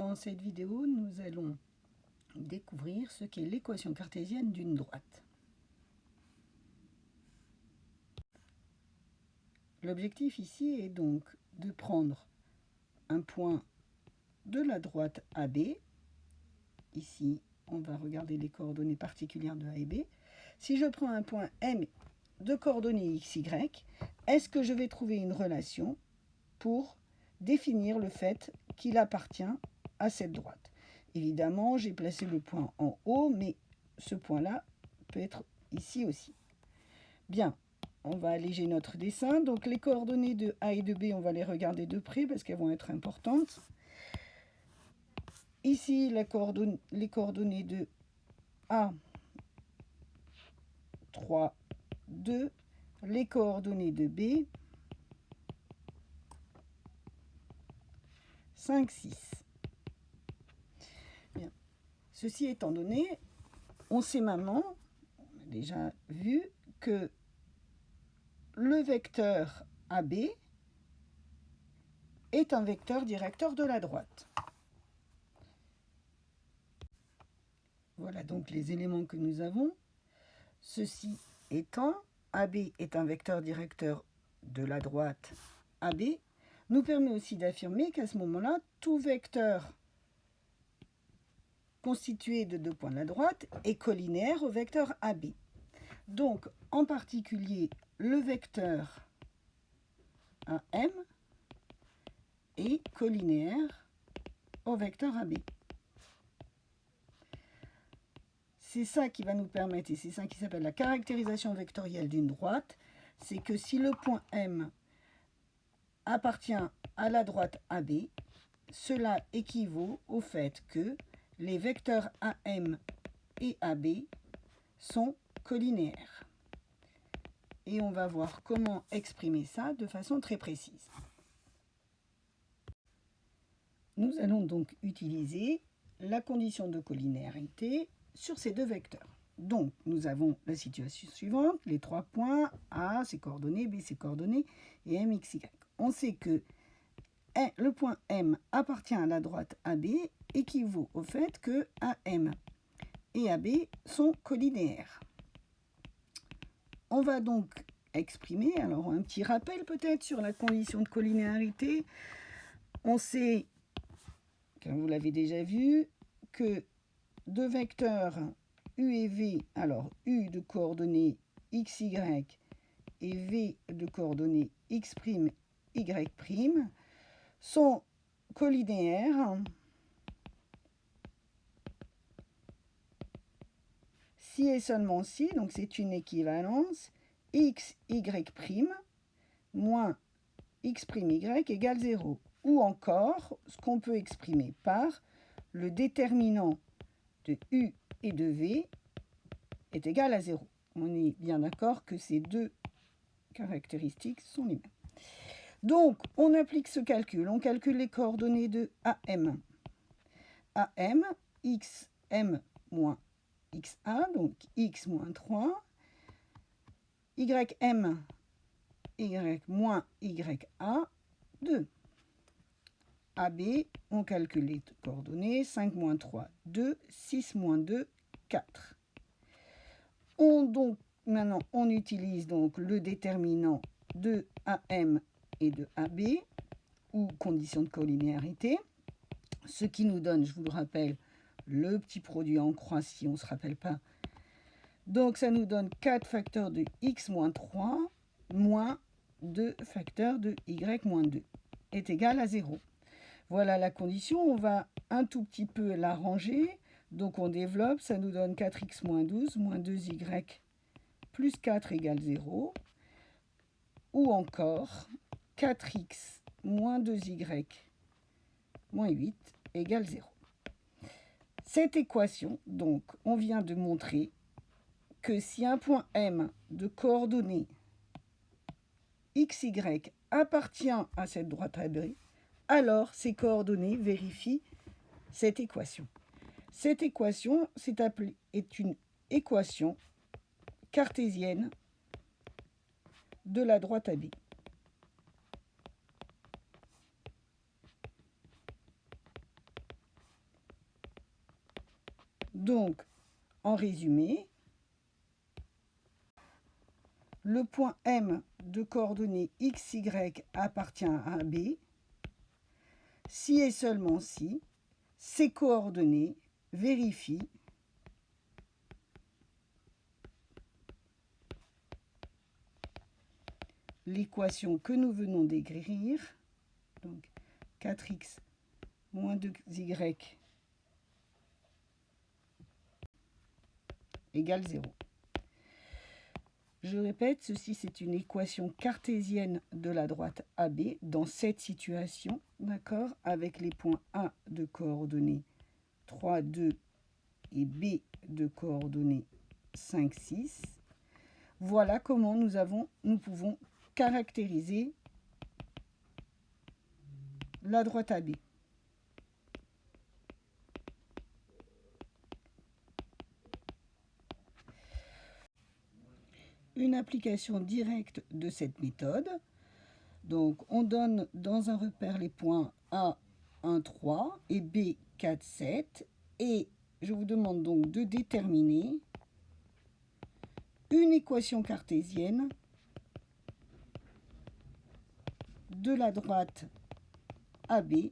Dans cette vidéo, nous allons découvrir ce qu'est l'équation cartésienne d'une droite. L'objectif ici est donc de prendre un point de la droite AB. Ici, on va regarder les coordonnées particulières de A et B. Si je prends un point M de coordonnées x, y, est-ce que je vais trouver une relation pour définir le fait qu'il appartient à cette droite? Évidemment, j'ai placé le point en haut, mais ce point-là peut être ici aussi. Bien, on va alléger notre dessin. Donc les coordonnées de A et de B, on va les regarder de près parce qu'elles vont être importantes. Ici, les coordonnées de A, 3, 2. Les coordonnées de B, 5, 6. Bien. Ceci étant donné, on sait maintenant, on a déjà vu, que le vecteur AB est un vecteur directeur de la droite. Voilà donc les éléments que nous avons. Ceci étant, AB est un vecteur directeur de la droite AB, nous permet aussi d'affirmer qu'à ce moment-là, tout vecteur constitué de deux points de la droite est collinéaire au vecteur AB. Donc, en particulier, le vecteur AM est collinéaire au vecteur AB. C'est ça qui va nous permettre, et c'est ça qui s'appelle la caractérisation vectorielle d'une droite, c'est que si le point M appartient à la droite AB, cela équivaut au fait que les vecteurs AM et AB sont collinéaires. Et on va voir comment exprimer ça de façon très précise. Nous allons donc utiliser la condition de collinéarité sur ces deux vecteurs. Donc, nous avons la situation suivante, les trois points, A, ses coordonnées, B, ses coordonnées, et M, X, Y. On sait que le point M appartient à la droite AB, équivaut au fait que AM et AB sont collinéaires. On va donc exprimer, alors un petit rappel peut-être sur la condition de collinéarité. On sait, comme vous l'avez déjà vu, que deux vecteurs U et V, alors U de coordonnées x, y et V de coordonnées x', y', sont collinéaires si et seulement si, donc c'est une équivalence, x, y' moins x', y égale 0. Ou encore, ce qu'on peut exprimer par le déterminant de U et de V est égal à 0. On est bien d'accord que ces deux caractéristiques sont les mêmes. Donc, on applique ce calcul. On calcule les coordonnées de AM. AM, xm moins xa, donc x moins 3, ym, y moins ya, 2. AB, on calcule les coordonnées, 5 moins 3, 2, 6 moins 2, 4. Maintenant, on utilise donc le déterminant de AM et de AB, ou condition de collinéarité, ce qui nous donne, je vous le rappelle, le petit produit en croix si on ne se rappelle pas. Donc ça nous donne 4 facteurs de x moins 3 moins 2 facteurs de y moins 2 est égal à 0. Voilà la condition, on va un tout petit peu l'arranger. Donc on développe, ça nous donne 4x moins 12 moins 2y plus 4 égale 0. Ou encore 4x moins 2y moins 8 égale 0. Cette équation, donc, on vient de montrer que si un point M de coordonnées x, y appartient à cette droite AB, alors ces coordonnées vérifient cette équation. Cette équation est une équation cartésienne de la droite AB. Donc, en résumé, le point M de coordonnées x, y appartient à AB, si et seulement si ces coordonnées vérifient l'équation que nous venons d'écrire, donc 4x moins 2y égale 0. Je répète, ceci c'est une équation cartésienne de la droite AB dans cette situation, d'accord, avec les points A de coordonnées 3, 2 et B de coordonnées 5, 6. Voilà comment nous pouvons caractériser la droite AB. Une application directe de cette méthode. Donc, on donne dans un repère les points A, 1, 3 et B, 4, 7. Et je vous demande donc de déterminer une équation cartésienne de la droite AB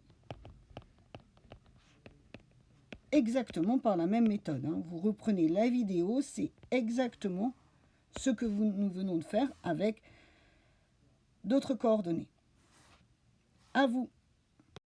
exactement par la même méthode. Vous reprenez la vidéo, c'est exactement ce que nous venons de faire avec d'autres coordonnées. À vous.